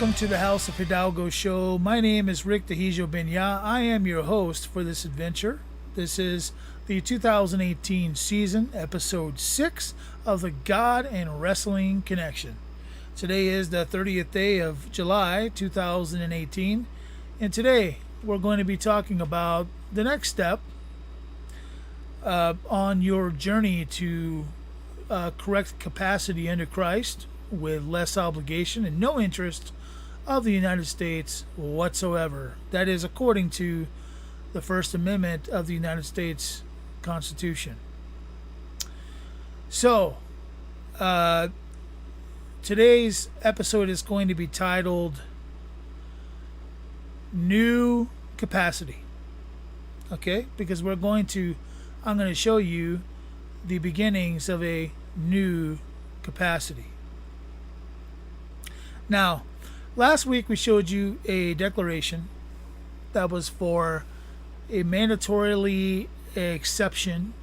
welcome to the House of Hidalgo show. My name is Rick Dehijo Benya. I am your host for this adventure. This is the 2018 season, episode 6 of the God and Wrestling Connection. Today is the 30th day of July 2018, and today we're going to be talking about the next step on your journey to correct capacity under Christ with less obligation and no interest of the United States whatsoever. That is according to the First Amendment of the United States Constitution. So, today's episode is going to be titled New Capacity. Okay? Because I'm going to show you the beginnings of a new capacity. Now, last week we showed you a declaration that was for a mandatory exception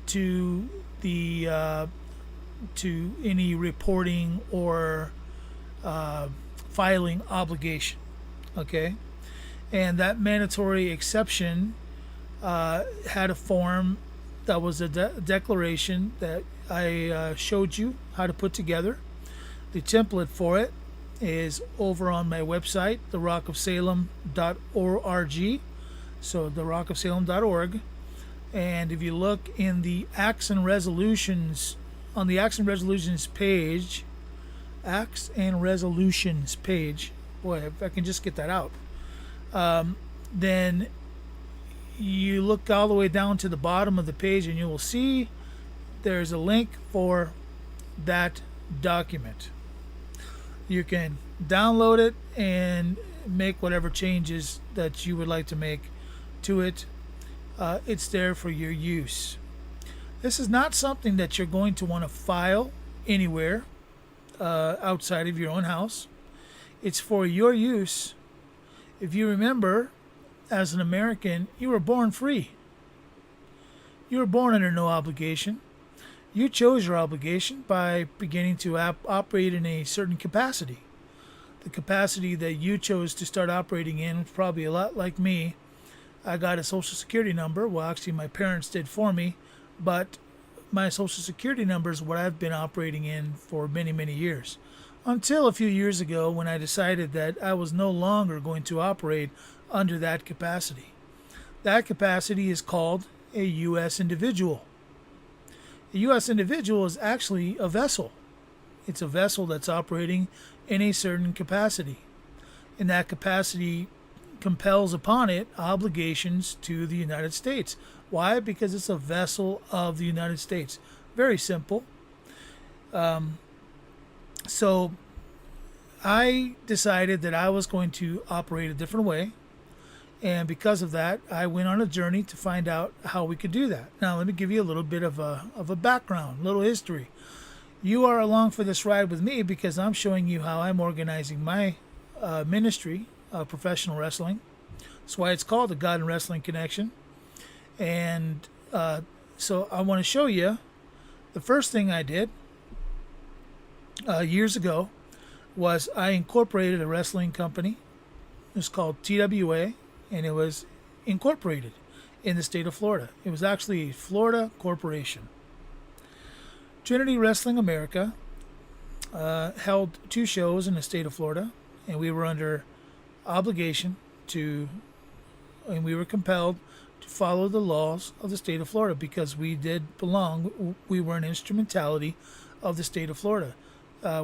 to the to any reporting or filing obligation. Okay, and that mandatory exception had a form that was a declaration that I showed you how to put together. The template for it is over on my website, therockofsalem.org. So therockofsalem.org. And if you look in the Acts and Resolutions, on the Acts and Resolutions page, boy, if I can just get that out, then you look all the way down to the bottom of the page and you will see there's a link for that document. You can download it and make whatever changes that you would like to make to it. It's there for your use. This is not something that you're going to want to file anywhere outside of your own house. It's for your use. If you remember, as an American, you were born free. You were born under no obligation. You chose your obligation by beginning to operate in a certain capacity. The capacity that you chose to start operating in was probably a lot like me. I got a Social Security number. Well, actually, my parents did for me, but my Social Security number is what I've been operating in for many, many years. Until a few years ago when I decided that I was no longer going to operate under that capacity. That capacity is called a U.S. individual. A U.S. individual is actually a vessel. It's a vessel that's operating in a certain capacity. And that capacity compels upon it obligations to the United States. Why? Because it's a vessel of the United States. Very simple. So I decided that I was going to operate a different way. And because of that, I went on a journey to find out how we could do that. Now, let me give you a little bit of a background, a little history. You are along for this ride with me because I'm showing you how I'm organizing my ministry of professional wrestling. That's why it's called the God and Wrestling Connection. And so I want to show you the first thing I did years ago was I incorporated a wrestling company. It's called TWA. And it was incorporated in the state of Florida. It was actually a Florida corporation. Trinity Wrestling America held 2 shows in the state of Florida, and we were under obligation and we were compelled to follow the laws of the state of Florida because we were an instrumentality of the state of Florida,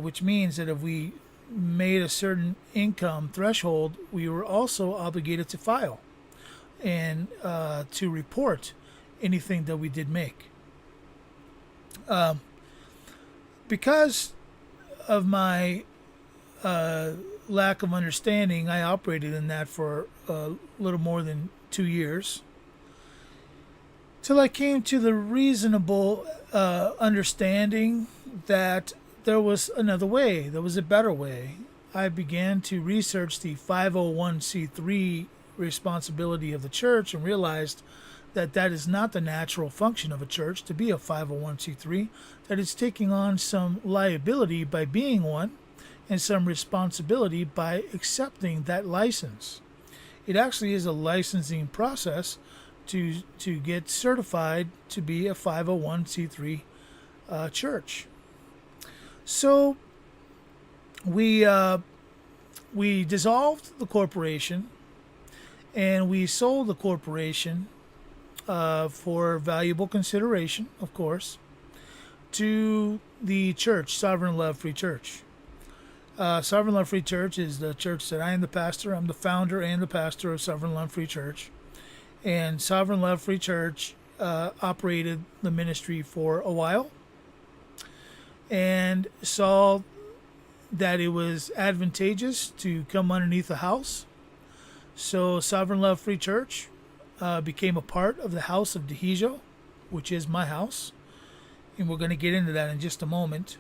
which means that if we made a certain income threshold, we were also obligated to file and to report anything that we did make. Because of my lack of understanding, I operated in that for a little more than 2 years till I came to the reasonable understanding that there was another way. There was a better way. I began to research the 501c3 responsibility of the church and realized that is not the natural function of a church to be a 501c3, that it's taking on some liability by being one, and some responsibility by accepting that license. It actually is a licensing process to get certified to be a 501c3 church. So we dissolved the corporation, and we sold the corporation for valuable consideration, of course, to the church, Sovereign Love Free Church. Sovereign Love Free Church is the church that I am the pastor. I'm the founder and the pastor of Sovereign Love Free Church. And Sovereign Love Free Church operated the ministry for a while and saw that it was advantageous to come underneath the house. So Sovereign Love Free Church became a part of the house of Hidalgo, which is my house. And we're going to get into that in just a moment.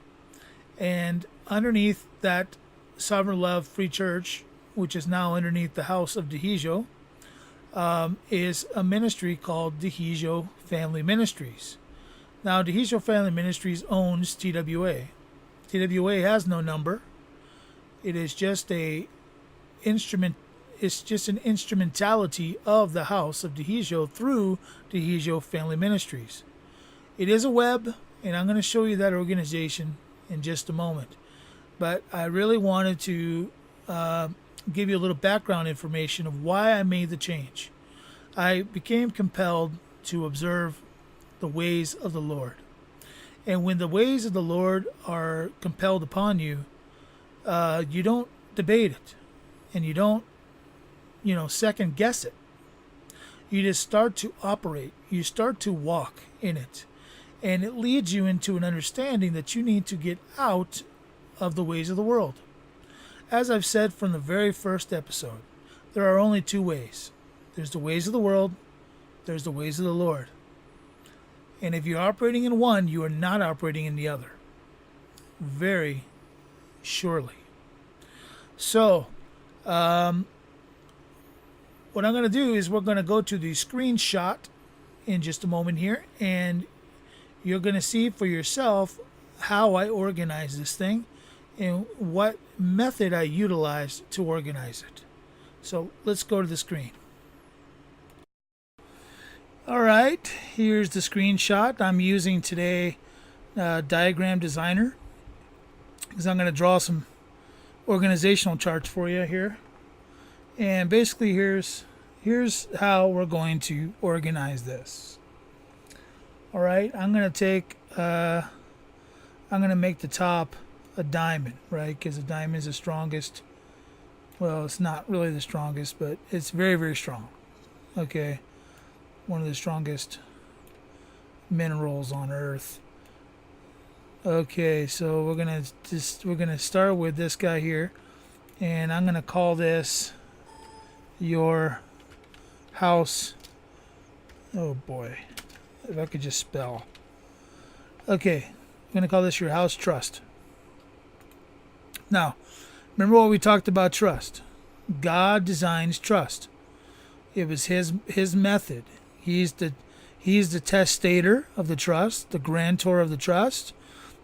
And underneath that Sovereign Love Free Church, which is now underneath the house of Hidalgo, is a ministry called Hidalgo Family Ministries. Now, Hidalgo Family Ministries owns TWA. TWA has no number. It is just a instrument. It's just an instrumentality of the house of Hidalgo through Hidalgo Family Ministries. It is a web, and I'm going to show you that organization in just a moment. But I really wanted to give you a little background information of why I made the change. I became compelled to observe the ways of the Lord. And when the ways of the Lord are compelled upon you, you don't debate it, and you don't, second guess it. You just start to operate. You start to walk in it. And it leads you into an understanding that you need to get out of the ways of the world. As I've said from the very first episode, there are only two ways. There's the ways of the world, there's the ways of the Lord. And if you're operating in one, you are not operating in the other. Very surely. So, what I'm going to do is we're going to go to the screenshot in just a moment here, and you're going to see for yourself how I organize this thing and what method I utilize to organize it. So let's go to the screen. All right, here's the screenshot. I'm using today Diagram Designer because I'm going to draw some organizational charts for you here. And basically here's how we're going to organize this. All right, I'm going to make the top a diamond, right? Because the diamond is the strongest. Well, it's not really the strongest, but it's very, very strong. Okay, one of the strongest minerals on Earth. Okay, so we're gonna start with this guy here, and I'm gonna call this your house. Oh boy, if I could just spell. Okay, I'm gonna call this your house trust. Now, remember what we talked about trust. God designs trust. It was his method. He's the testator of the trust, the grantor of the trust,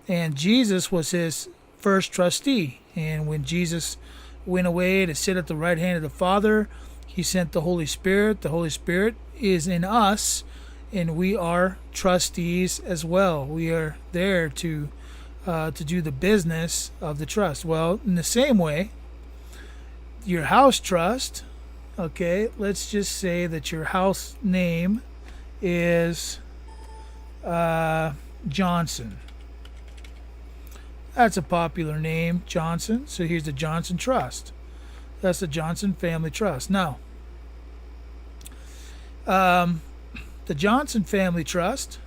and Jesus was his first trustee. And when Jesus went away to sit at the right hand of the Father, he sent the Holy Spirit. The Holy Spirit is in us, and we are trustees as well. We are there to do the business of the trust. Well, in the same way, your house trust, okay, let's just say that your house name is Johnson. That's a popular name, Johnson. So here's the Johnson Trust. That's the Johnson Family Trust. Now, the Johnson Family Trust,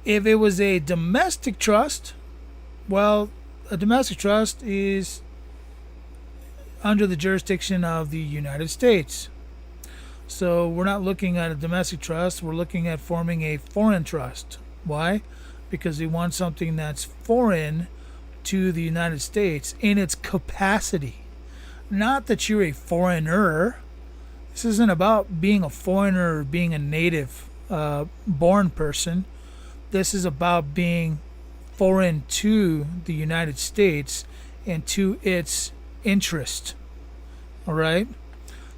if it was a domestic trust, well, a domestic trust is under the jurisdiction of the United States. So we're not looking at a domestic trust, we're looking at forming a foreign trust. Why? Because we want something that's foreign to the United States in its capacity. Not that you're a foreigner. This isn't about being a foreigner or being a native born person. This is about being foreign to the United States and to its interest. All right.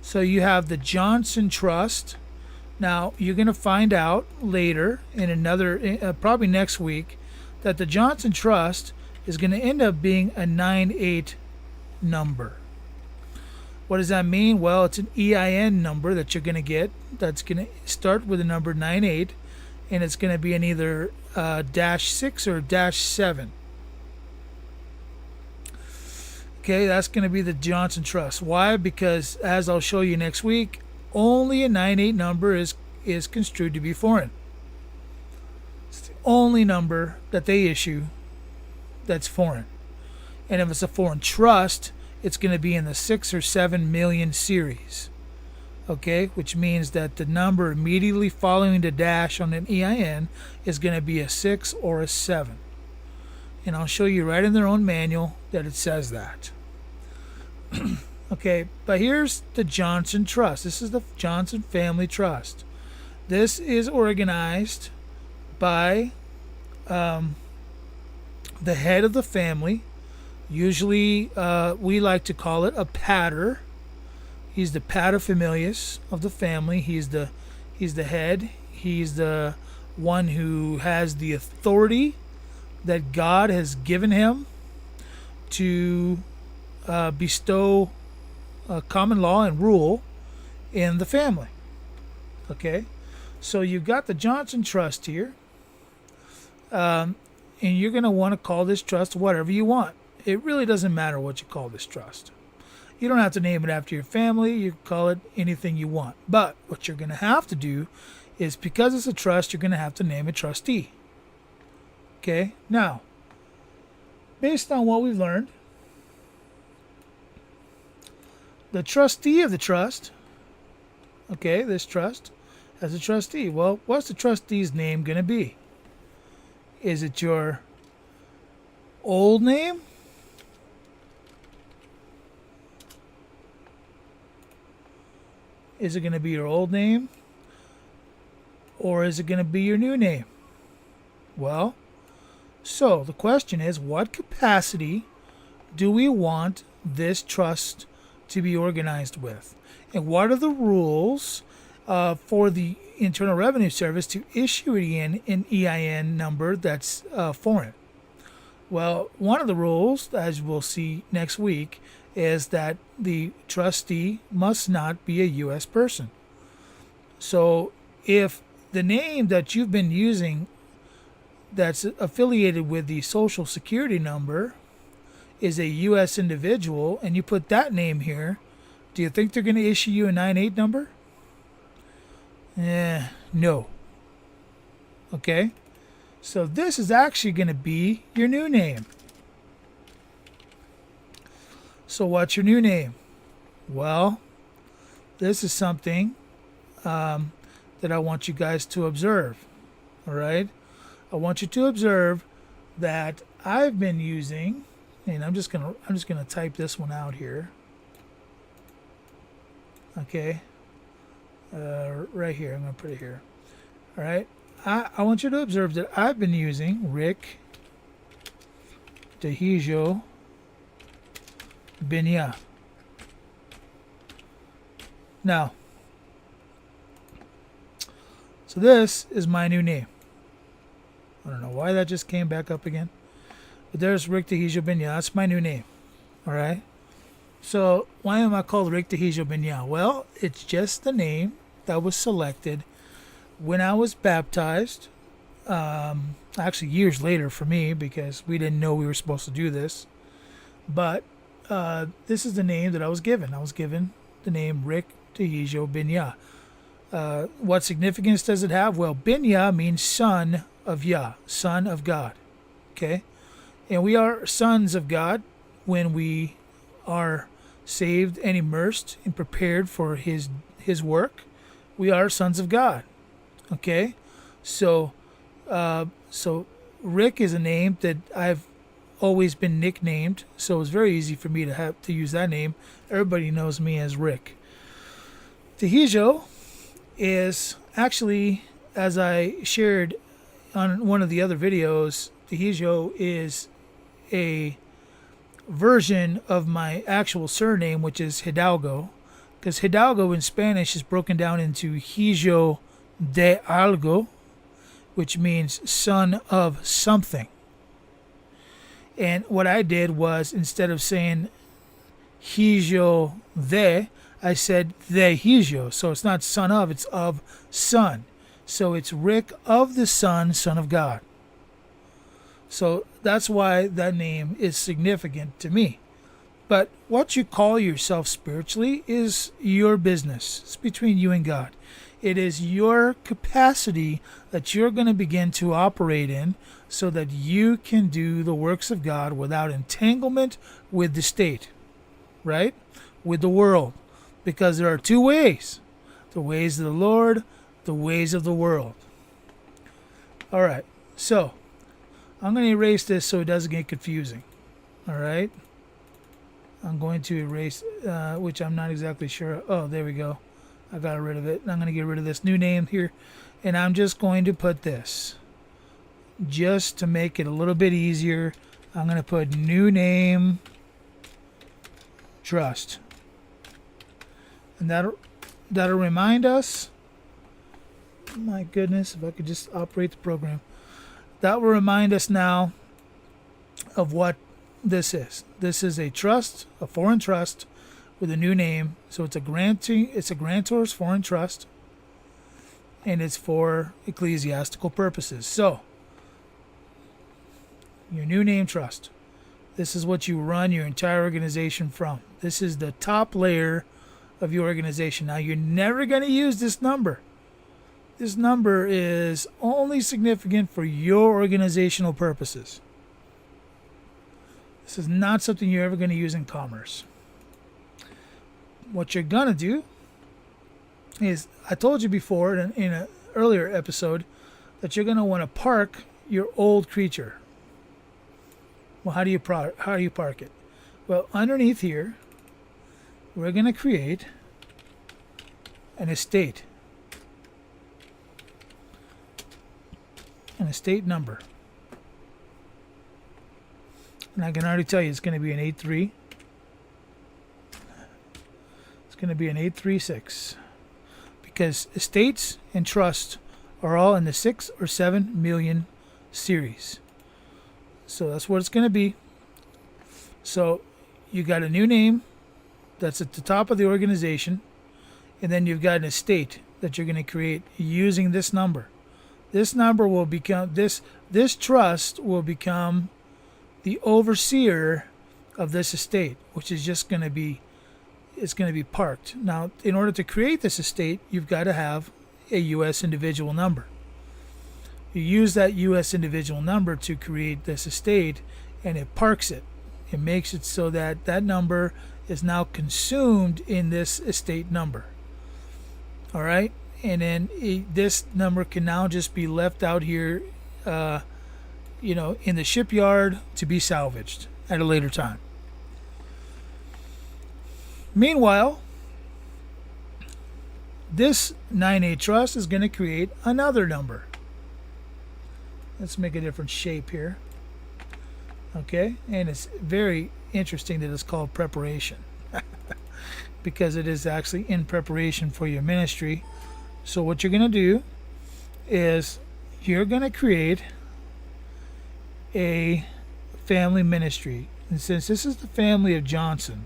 So you have the Johnson Trust. Now you're going to find out later in another, probably next week, that the Johnson Trust is going to end up being a 98 number. What does that mean? Well, it's an EIN number that you're going to get that's going to start with the number 98, and it's going to be in either -6 or -7. Okay, that's going to be the Johnson Trust. Why? Because, as I'll show you next week, only a 98 number is construed to be foreign. It's the only number that they issue that's foreign. And if it's a foreign trust, it's going to be in the 6 or 7 million series. Okay, which means that the number immediately following the dash on an EIN is going to be a 6 or a 7. And I'll show you right in their own manual that it says that. Okay, but here's the Johnson Trust. This is the Johnson Family Trust. This is organized by the head of the family. Usually we like to call it a pater. He's the paterfamilias of the family. He's the head. He's the one who has the authority that God has given him to bestow common law and rule in the family. Okay, so you've got the Johnson Trust here, and you're going to want to call this trust whatever you want. It really doesn't matter what you call this trust. You don't have to name it after your family. You can call it anything you want. But what you're going to have to do is, because it's a trust, you're going to have to name a trustee. Okay, now, based on what we've learned, the trustee of the trust, okay, this trust has a trustee. Well, what's the trustee's name going to be? Is it your old name? Is it going to be your old name? Or is it going to be your new name? Well, so the question is, what capacity do we want this trust to be organized with? And what are the rules for the Internal Revenue Service to issue an EIN number that's foreign? Well, one of the rules, as we'll see next week, is that the trustee must not be a U.S. person. So if the name that you've been using that's affiliated with the Social Security number is a U.S. individual, and you put that name here, do you think they're going to issue you a 98 number? No. Okay? So this is actually going to be your new name. So what's your new name? Well, this is something that I want you guys to observe. All right? I want you to observe that I've been using, and I'm just gonna type this one out here. Okay, right here. I'm gonna put it here. All right. I want you to observe that I've been using Rick Dehijo Binya. Now, so this is my new name. I don't know why that just came back up again. But there's Rick Dehijo Binya. That's my new name. All right. So why am I called Rick Dehijo Binya? Well, it's just the name that was selected when I was baptized. Actually, years later for me, because we didn't know we were supposed to do this. But this is the name that I was given. I was given the name Rick Dehijo Binya. What significance does it have? Well, Binya means son of Yah, son of God. Okay? And we are sons of God when we are saved and immersed and prepared for his work. We are sons of God. Okay? So Rick is a name that I've always been nicknamed, so it's very easy for me to have to use that name. Everybody knows me as Rick. Dehijo is actually, as I shared on one of the other videos, Hidalgo is a version of my actual surname, which is Hidalgo, because Hidalgo in Spanish is broken down into Hijo de algo, which means son of something. And what I did was, instead of saying Hijo de, I said de Hijo. So it's not son of, it's of son. So it's Rick of the Son, Son of God. So that's why that name is significant to me. But what you call yourself spiritually is your business. It's between you and God. It is your capacity that you're going to begin to operate in so that you can do the works of God without entanglement with the state, right? With the world. Because there are two ways: the ways of the Lord, the ways of the world. All right, so I'm going to erase this so it doesn't get confusing. All right, I'm going to erase, which I'm not exactly sure. Oh, there we go. I got rid of it. I'm going to get rid of this new name here, and I'm just going to put this, just to make it a little bit easier. I'm going to put new name trust, and that'll remind us. My goodness, if I could just operate the program. That will remind us now of what this is. This is a trust, a foreign trust with a new name. So it's a grantor's foreign trust, and it's for ecclesiastical purposes. So your new name trust. This is what you run your entire organization from. This is the top layer of your organization. Now, you're never going to use this number. This number is only significant for your organizational purposes. This is not something you're ever going to use in commerce. What you're going to do is, I told you before in an earlier episode, that you're going to want to park your old creature. Well, how do you park it? Well, underneath here, we're going to create an estate. An estate number. And I can already tell you it's going to be an 8-3. It's going to be an 836. Because estates and trusts are all in the 6 or 7 million series. So that's what it's going to be. So you got a new name that's at the top of the organization, and then you've got an estate that you're going to create using this number. This number will become this trust will become the overseer of this estate, which is just going to be parked. Now, in order to create this estate, you've got to have a U.S. individual number. You use that U.S. individual number to create this estate, and it parks it. It makes it so that that number is now consumed in this estate number. All right? And then this number can now just be left out here, in the shipyard to be salvaged at a later time. Meanwhile, this 9A trust is going to create another number. Let's make a different shape here. Okay, and it's very interesting that it's called preparation because it is actually in preparation for your ministry. So what you're going to do is you're going to create a family ministry. And since this is the family of Johnson,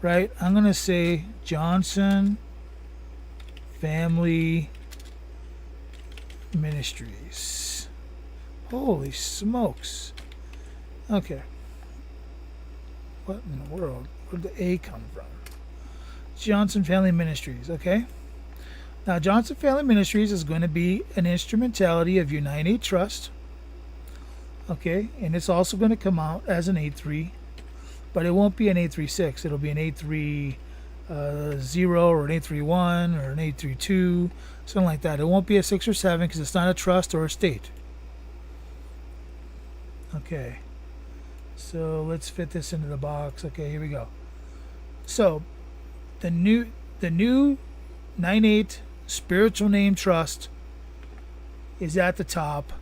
right, I'm going to say Johnson Family Ministries. Holy smokes. Okay. What in the world? Where did the A come from? Johnson Family Ministries, okay? Now, Johnson Family Ministries is going to be an instrumentality of your 9-8 trust, okay? And it's also going to come out as an 8-3, but it won't be an 8-3-6. It'll be an 8-3-0 or an 8-3-1 or an 8-3-2, something like that. It won't be a 6 or 7 because it's not a trust or a state. Okay. So let's fit this into the box. Okay, here we go. So the new 9-8 spiritual name trust is at the top.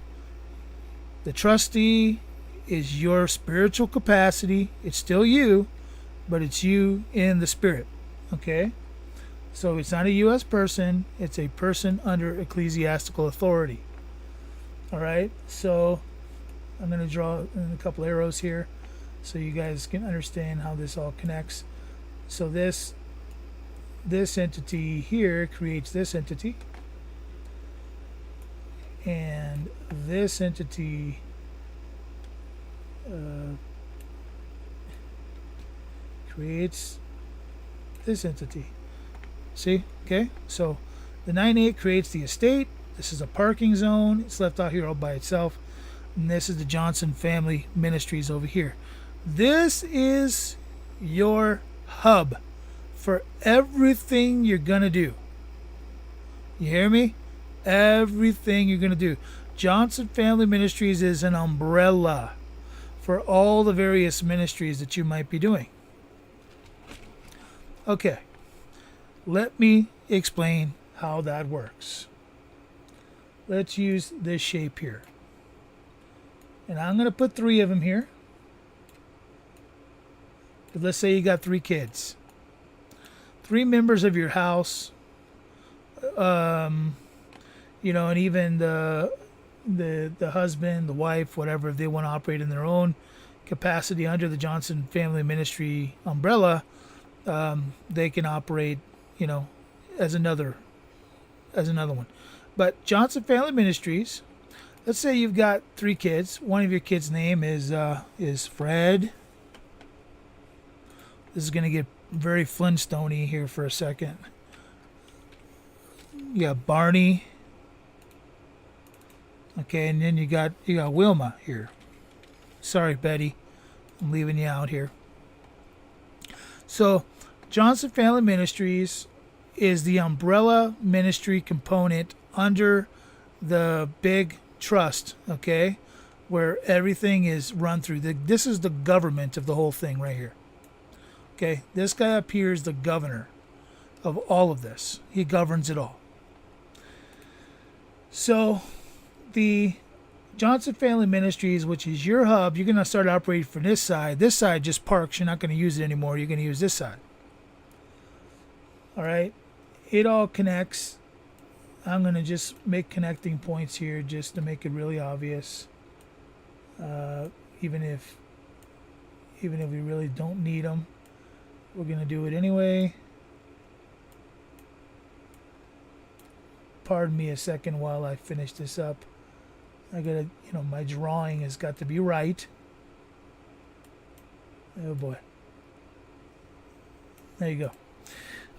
The trustee is your spiritual capacity. It's still you, but it's you in the spirit. Okay? So it's not a U.S. person, it's a person under ecclesiastical authority. All right? So I'm going to draw in a couple arrows here so you guys can understand how this all connects. So this entity here creates this entity, and this entity creates this entity. See? Okay? So the 9-8 creates the estate. This is a parking zone. It's left out here all by itself. And this is the Johnson Family Ministries over here. This is your hub for everything you're going to do. You hear me? Everything you're going to do. Johnson Family Ministries is an umbrella for all the various ministries that you might be doing. Okay. Let me explain how that works. Let's use this shape here. And I'm going to put 3 of them here. But let's say you got 3 kids. 3 members of your house. And even the husband, the wife, whatever, if they want to operate in their own capacity under the Johnson Family Ministry umbrella, they can operate, as another one. But Johnson Family Ministries, let's say you've got 3 kids. One of your kids' name is Fred. This is going to get very Flintstone-y here for a second. You got Barney. Okay, and then you got Wilma here. Sorry, Betty. I'm leaving you out here. So, Johnson Family Ministries is the umbrella ministry component under the big trust, okay, where everything is run through. This is the government of the whole thing right here. Okay, this guy up here is the governor of all of this. He governs it all. So, the Johnson Family Ministries, which is your hub, you're going to start operating from this side. This side just parks. You're not going to use it anymore. You're going to use this side. All right. It all connects. I'm going to just make connecting points here just to make it really obvious. Even if we really don't need them, we're going to do it anyway. Pardon me a second while I finish this up. I gotta, my drawing has got to be right. Oh boy. There you go.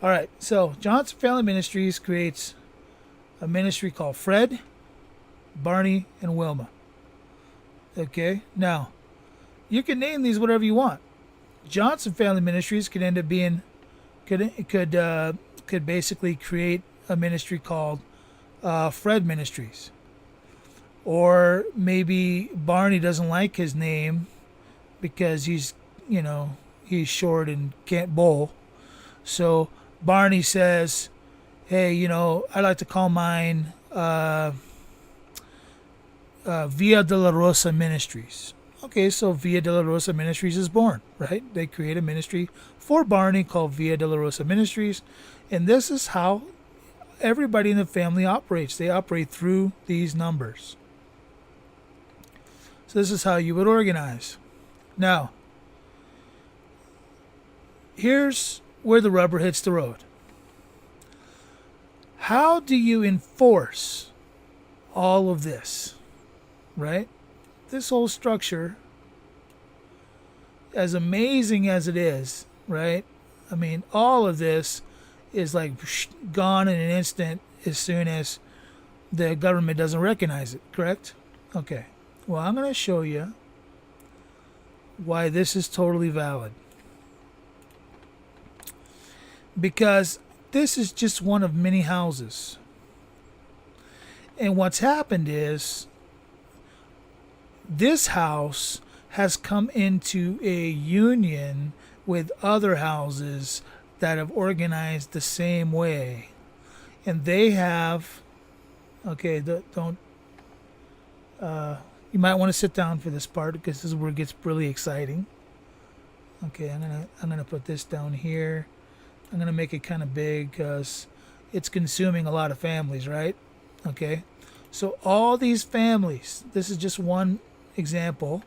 All right, so Johnson Family Ministries creates a ministry called Fred, Barney, and Wilma. Okay, now you can name these whatever you want. Johnson Family Ministries could end up being, could basically create a ministry called Fred Ministries. Or maybe Barney doesn't like his name because he's short and can't bowl. So Barney says, hey, I like to call mine Via de la Rosa Ministries. Okay, so Via de la Rosa Ministries is born, right? They create a ministry for Barney called Via de la Rosa Ministries. And this is how everybody in the family operates. They operate through these numbers. So this is how you would organize. Now, here's where the rubber hits the road. How do you enforce all of this, right? This whole structure, as amazing as it is, right? I mean, all of this is like gone in an instant as soon as the government doesn't recognize it, correct? Okay. Well, I'm going to show you why this is totally valid. Because this is just one of many houses. And what's happened is this house has come into a union with other houses that have organized the same way. And they have, okay, don't, You might want to sit down for this part because this is where it gets really exciting. Okay, I'm gonna put this down here. I'm gonna make it kind of big because it's consuming a lot of families, right? Okay, so all these families. This is just one example,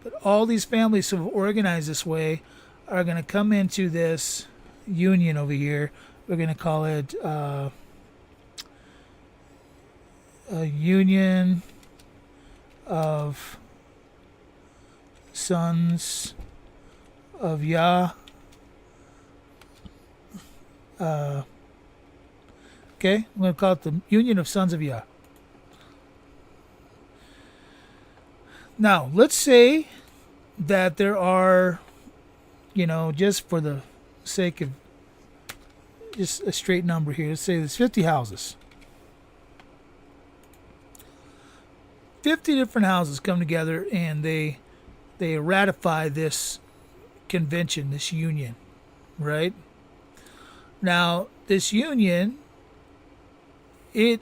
but all these families who have organized this way are gonna come into this union over here. We're gonna call it a union of Sons of Yah. Okay, I'm going to call it the Union of Sons of Yah. Now, let's say that there are, just for the sake of just a straight number here, let's say there's 50 houses. 50 different houses come together and they ratify this convention, this union, right? Now, this union, it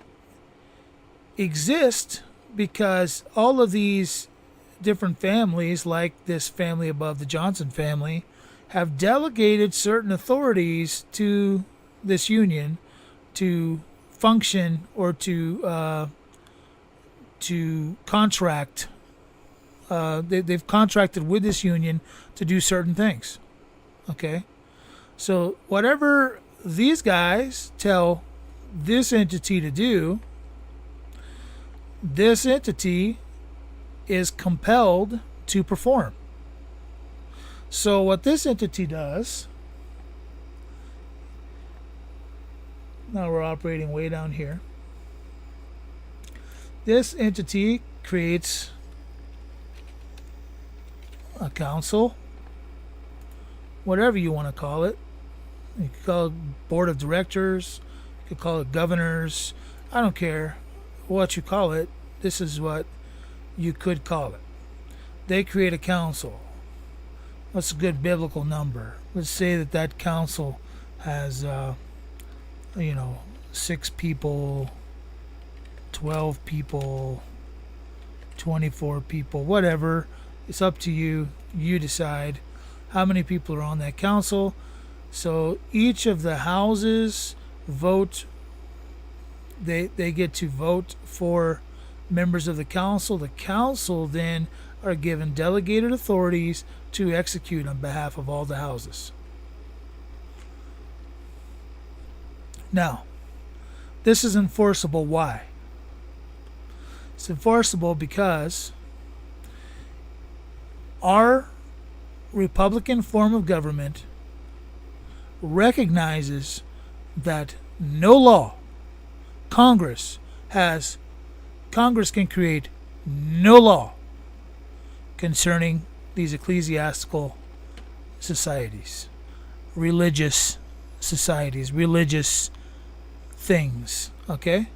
exists because all of these different families, like this family above, the Johnson family, have delegated certain authorities to this union to function or to contract. They've contracted with this union to do certain things. Okay, so whatever these guys tell this entity to do, this entity is compelled to perform. So what this entity does, now we're operating way down here. This entity creates a council, whatever you want to call it. You could call it board of directors, you could call it governors. I don't care what you call it. This is what you could call it. They create a council. What's a good biblical number? Let's say that council has, 6 people, 12 people, 24 people, whatever. It's up to you. You decide how many people are on that council. So each of the houses vote. They get to vote for members of the council. The council then are given delegated authorities to execute on behalf of all the houses. Now, this is enforceable. Why? It's enforceable because our Republican form of government recognizes that no law Congress can create no law concerning these ecclesiastical societies, religious societies, religious things. Okay?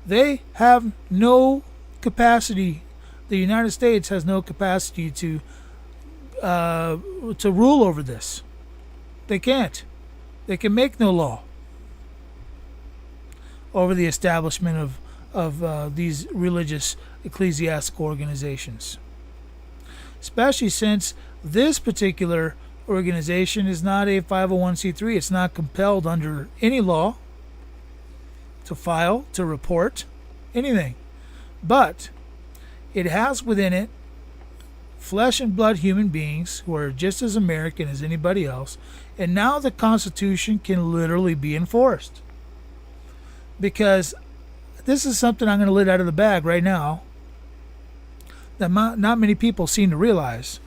They have no capacity. The United States has no capacity to rule over this. They can't. They can make no law over the establishment of these religious ecclesiastical organizations. Especially since this particular organization is not a 501c3. It's not compelled under any law to file, to report, anything. But it has within it flesh and blood human beings who are just as American as anybody else. And now the Constitution can literally be enforced. Because this is something I'm going to let out of the bag right now that not many people seem to realize.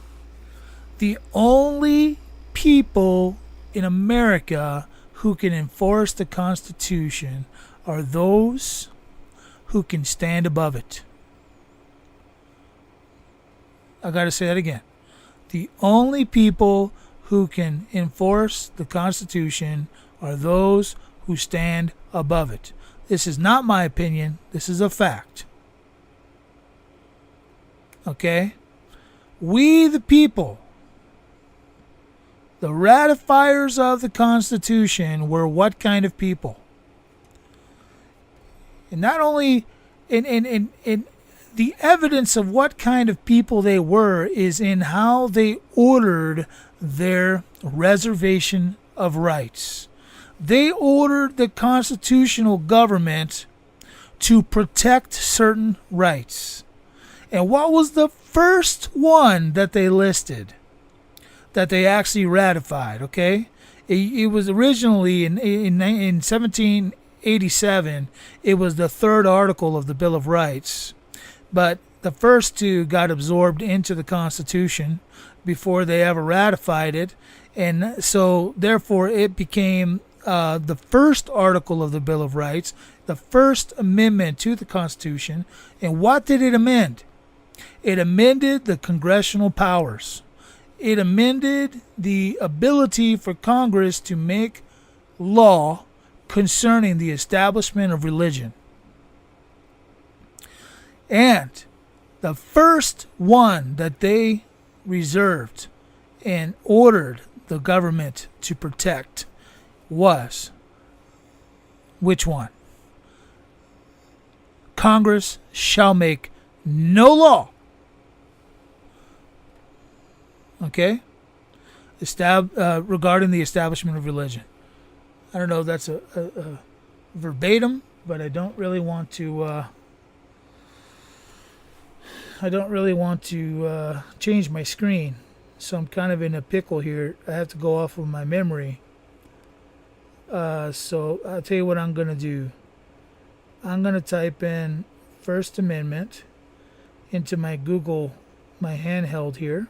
The only people in America who can enforce the Constitution are those who can stand above it. I got to say that again. The only people who can enforce the Constitution are those who stand above it. This is not my opinion. This is a fact. Okay? We, the people, the ratifiers of the Constitution, were what kind of people? And not only in the evidence of what kind of people they were is in how they ordered their reservation of rights. They ordered the constitutional government to protect certain rights. And what was the first one that they listed, that they actually ratified? Okay, it was originally in 1787. It was the third article of the Bill of Rights, but the first two got absorbed into the Constitution before they ever ratified it, and so therefore it became the first article of the Bill of Rights, the first amendment to the Constitution. And what did it amend? It amended the congressional powers. It amended the ability for Congress to make law concerning the establishment of religion. And the first one that they reserved and ordered the government to protect was which one? Congress shall make no law, okay, regarding the establishment of religion. I don't know if that's a verbatim, but I don't really want to. Change my screen, so I'm kind of in a pickle here. I have to go off of my memory. So I'll tell you what I'm going to do. I'm going to type in First Amendment into my Google, my handheld here.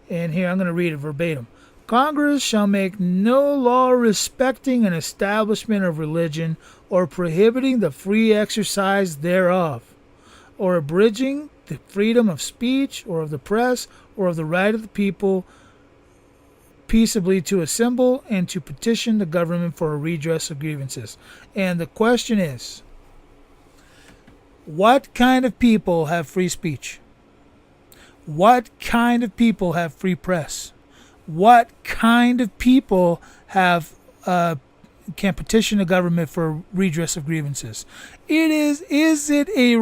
And here I'm going to read it verbatim. Congress shall make no law respecting an establishment of religion or prohibiting the free exercise thereof, or abridging the freedom of speech or of the press or of the right of the people peaceably to assemble and to petition the government for a redress of grievances. And the question is, what kind of people have free speech? What kind of people have free press? What kind of people have can petition the government for redress of grievances? Is it a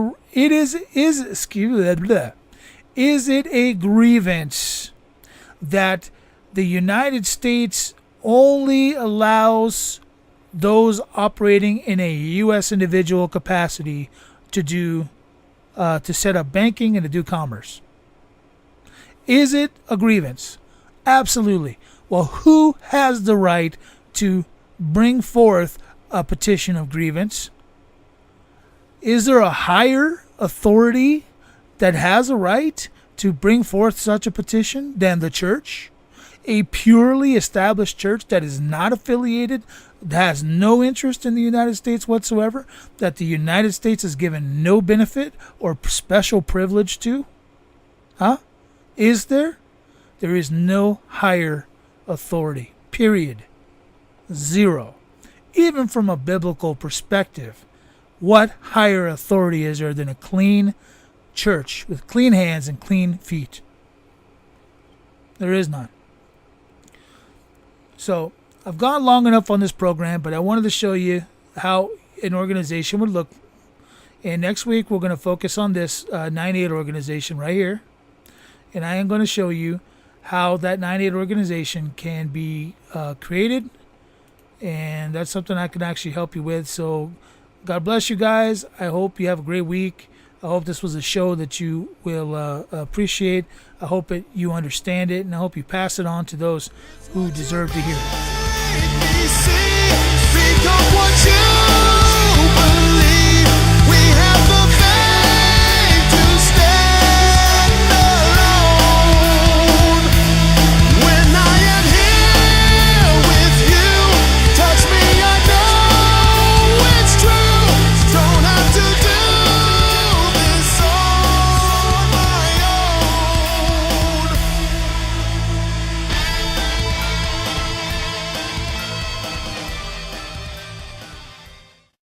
grievance that the United States only allows those operating in a U.S. individual capacity to set up banking and to do commerce? Is it a grievance? Absolutely. Well, who has the right to bring forth a petition of grievance? Is there a higher authority that has a right to bring forth such a petition than the church? A purely established church that is not affiliated, that has no interest in the United States whatsoever, that the United States has given no benefit or special privilege to? Huh? Is there? There is no higher authority. Period. Zero. Even from a biblical perspective, what higher authority is there than a clean church with clean hands and clean feet? There is none. So I've gone long enough on this program, but I wanted to show you how an organization would look. And next week we're going to focus on this 98 organization right here. And I am going to show you how that 98 organization can be created. And that's something I can actually help you with. So God bless you guys. I hope you have a great week. I hope this was a show that you will appreciate. I hope you understand it, and I hope you pass it on to those who deserve to hear it.